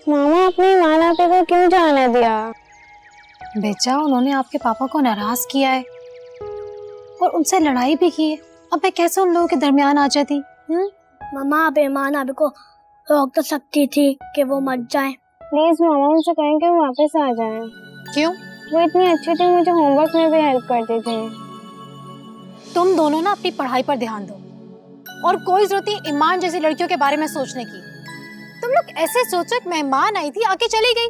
मामा अपनी मालापे को क्यों जाने दिया? बेचा, उन्होंने आपके पापा को नाराज किया है और उनसे लड़ाई भी की है। अब मैं कैसे उन लोगों के दरमियान आ जाती? मामा आप ईमान अभी को रोक तो सकती थी कि वो मत जाए। प्लीज मामा उनसे कहें कि वो वापस आ जाएं। क्यों? वो इतनी अच्छी थी, मुझे होमवर्क में भी हेल्प करती थी। तुम दोनों ना अपनी पढ़ाई पर ध्यान दो और कोई जरूरत नहीं ईमान जैसी लड़कियों के बारे में सोचने की। तुम लोग ऐसे सोचो एक मेहमान आई थी आके चली गई।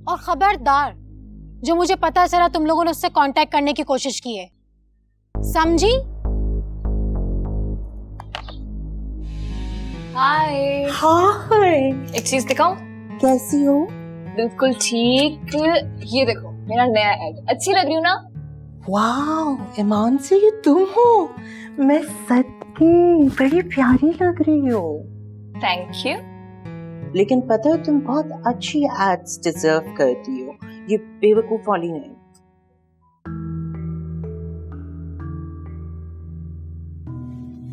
और खबरदार, जो मुझे पता चला तुम लोगों ने उससे कांटेक्ट करने की कोशिश की है, समझी? हाय। हाय, एक चीज दिखाऊं? कैसी हो? बिल्कुल ठीक। ये देखो मेरा नया ऐड, अच्छी लग रही हूँ ना? वाओ, ईमान से ये तुम हो? मैं सच्ची बड़ी प्यारी लग रही हो। Thank you. लेकिन पता है तुम बहुत अच्छी एड्स डिजर्व करती हो, ये बेवकूफ वाली नहीं।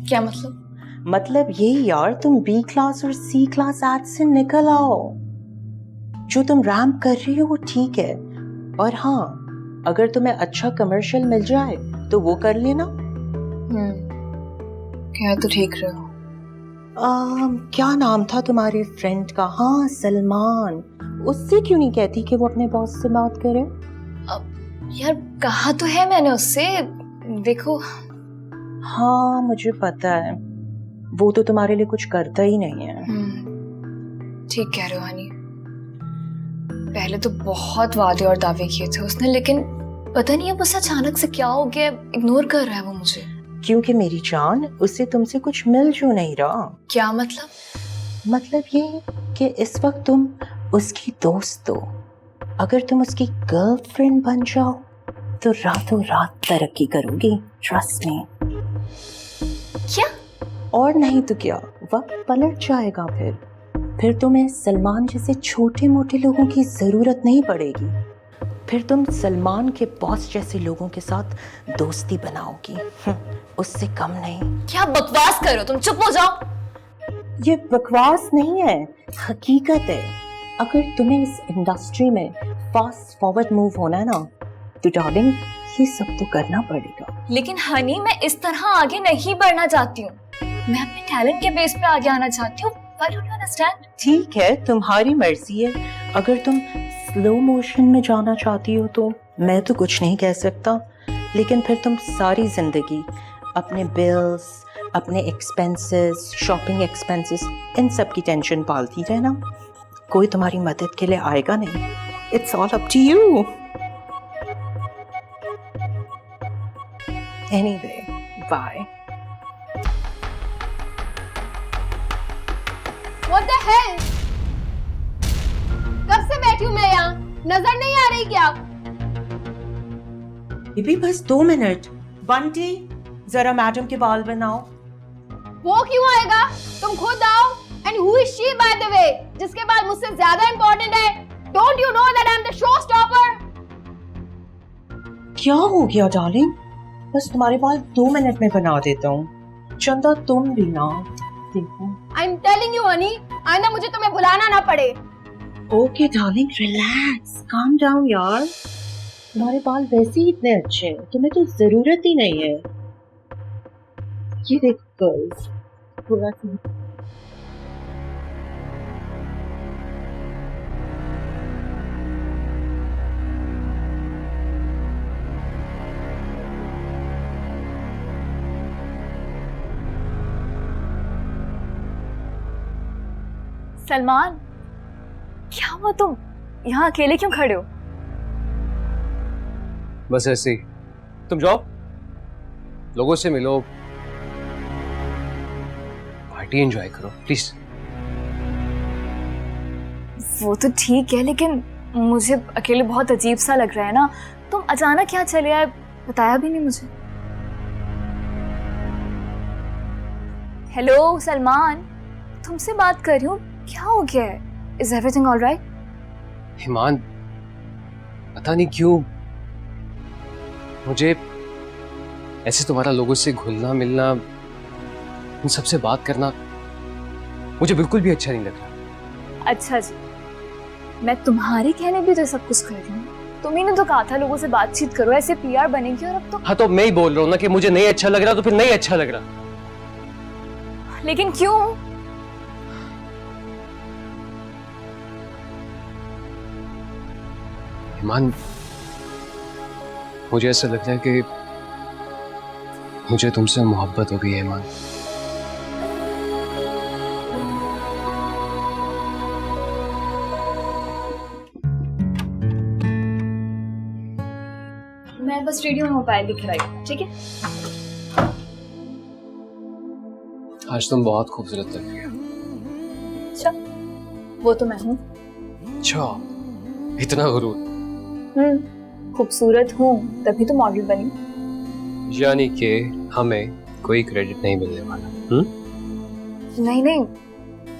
क्या मतलब? मतलब ये यार, तुम बी क्लास और सी क्लास एड्स से निकल आओ। जो तुम रैम्प कर रही हो वो ठीक है, और हाँ, अगर तुम्हें अच्छा कमर्शियल मिल जाए तो वो कर लेना। क्या तो ठीक रहे हो। क्या नाम था तुम्हारे फ्रेंड का? हाँ, सलमान। उससे क्यों नहीं कहती कि वो अपने बॉस से बात करे? यार कहा तो है मैंने उससे, देखो। हाँ मुझे पता है, वो तो तुम्हारे लिए कुछ करता ही नहीं है। ठीक कह रहे हो हनी। पहले तो बहुत वादे और दावे किए थे उसने, लेकिन पता नहीं अब उसे अचानक से क्या हो गया, इग्नोर कर रहा है वो मुझे। क्योंकि मेरी जान, उसे तुमसे कुछ मिल जो नहीं रहा। क्या मतलब? मतलब ये कि इस वक्त तुम उसकी दोस्त हो। अगर तुम उसकी गर्लफ्रेंड बन जाओ तो रातों रात तरक्की करोगी, ट्रस्ट मी। क्या? और नहीं तो क्या, वक्त पलट जाएगा। फिर तुम्हें सलमान जैसे छोटे मोटे लोगों की जरूरत नहीं पड़ेगी। फिर तुम सलमान के बॉस जैसे लोगों के साथ दोस्ती बनाओगी, उससे कम नहीं। क्या बकवास कर रहे हो तुम? चुप हो जाओ। ये बकवास नहीं है, हकीकत है। अगर तुम्हें इस इंडस्ट्री में फास्ट फॉरवर्ड मूव होना है ना, तो डार्लिंग ये सब तो करना पड़ेगा। लेकिन हनी, मैं इस तरह आगे नहीं बढ़ना चाहती हूँ। मैं अपने टैलेंट के बेस पे आगे आना चाहती हूँ। Why don't you understand? ठीक है, तुम्हारी मर्जी है। अगर तुम स्लो मोशन में जाना चाहती हो तो मैं तो कुछ नहीं कह सकता, लेकिन फिर तुम सारी जिंदगी अपने बिल्स, अपने एक्सपेंसेस, शॉपिंग एक्सपेंसेस, इन सब की टेंशन पालती रहना। कोई तुम्हारी मदद के लिए आएगा नहीं। It's all up to you. Anyway, bye. What the hell? कब से बैठी हूँ मैं यहाँ? नजर नहीं आ रही क्या? बेबी बस 2 मिनट। बंटी जरा मैडम के बाल बनाओ। वो क्यों आएगा? तुम खुद आओ। And who is she by the way? जिसके बाद मुझसे ज्यादा इम्पोर्टेंट है। Don't you know that I'm the showstopper? क्या हो गया डार्लिंग? बस तुम्हारे बाल 2 मिनट में बना देता हूँ। चंदा तुम भी ना देखो। I'm telling you honey, आइंदा मुझे तुम्हें बुलाना ना पड़े। Okay darling, relax, calm down यार। तुम्हारे बाल वैसे ही इतने अच्छे हैं, तुम्हें तो जरूरत ही नहीं है। ये देखो गर्ल्स, थोड़ा सा सलमान, क्या हुआ? तुम यहाँ अकेले क्यों खड़े हो? बस ऐसे ही। तुम जाओ, लोगों से मिलो, पार्टी एंजॉय करो प्लीज। वो तो ठीक है, लेकिन मुझे अकेले बहुत अजीब सा लग रहा है ना। तुम अचानक क्या चले आए, बताया भी नहीं मुझे। हेलो सलमान, तुमसे बात कर रही हूँ, क्या हो गया है? Is everything all right? ईमान, पता नहीं क्यों मुझे ऐसे तुम्हारा लोगों से घुलना मिलना, उन सबसे बात करना मुझे बिल्कुल भी अच्छा नहीं लग रहा। अच्छा जी, मैं तुम्हारे कहने पे तो सब कुछ कर रही हूँ। तुम्ही ने तो कहा था लोगों से बातचीत करो, ऐसे पीआर बनेगी, और अब तो। हाँ तो मैं ही बोल रहा हूँ ना कि मुझे नहीं अच्छा लग रहा, तो फिर नहीं अच्छा लग रहा। लेकिन क्यों? ईमान, मुझे ऐसा लगता है कि मुझे तुमसे मोहब्बत हो गई है ईमान। मैं बस रेडियो में मोबाइल दिख रहा है, ठीक है? आज तुम बहुत खूबसूरत लग रही हो। अच्छा, वो तो मैं हूँ। अच्छा, इतना गुरूर। खूबसूरत हूँ तभी तो मॉडल बनी। यानी कि हमें कोई क्रेडिट नहीं मिलने वाला। नहीं नहीं,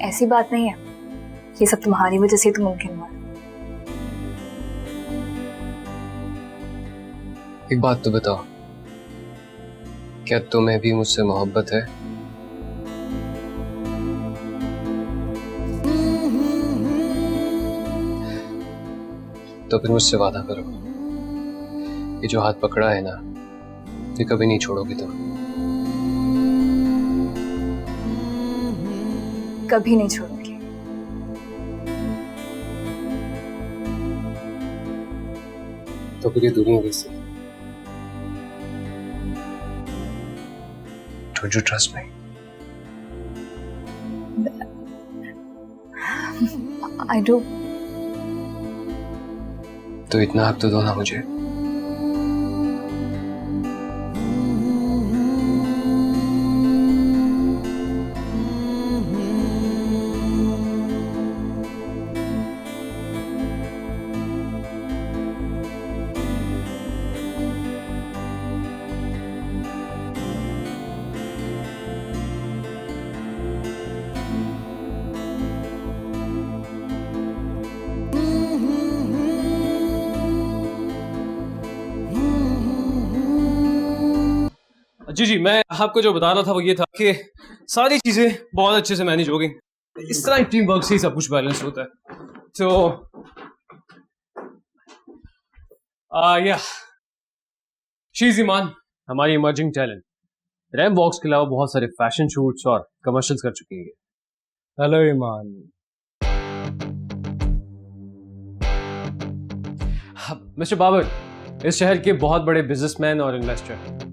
ऐसी बात नहीं है, ये सब तुम्हारी वजह से तो मुमकिन हुआ। एक बात तो बताओ, क्या तुम्हें भी मुझसे मोहब्बत है? तो फिर मुझसे वादा करो, ये जो हाथ पकड़ा है ना, ये कभी नहीं छोड़ोगी तुम। कभी नहीं छोड़ूंगी। तो फिर ये दुनिया कैसी? Don't you trust me? I do. तो इतना हक तो दो ना मुझे। जी जी, मैं आपको जो बता रहा था वो ये था कि सारी चीजें बहुत अच्छे से मैनेज हो गई। इस तरह टीम वर्क से ही सब कुछ बैलेंस होता है। तो या शी इज ईमान, हमारी इमर्जिंग टैलेंट। रैम वॉक्स के अलावा बहुत सारे फैशन शूट्स और कमर्शियल्स कर चुकी है। हेलो ईमान। मिस्टर बाबर, इस शहर के बहुत बड़े बिजनेसमैन और इन्वेस्टर।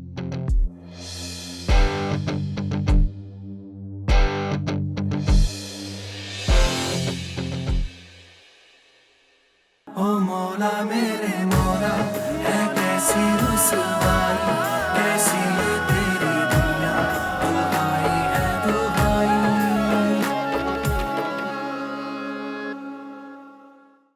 ओ मौला मेरे मौला, है कैसी रुसवाई।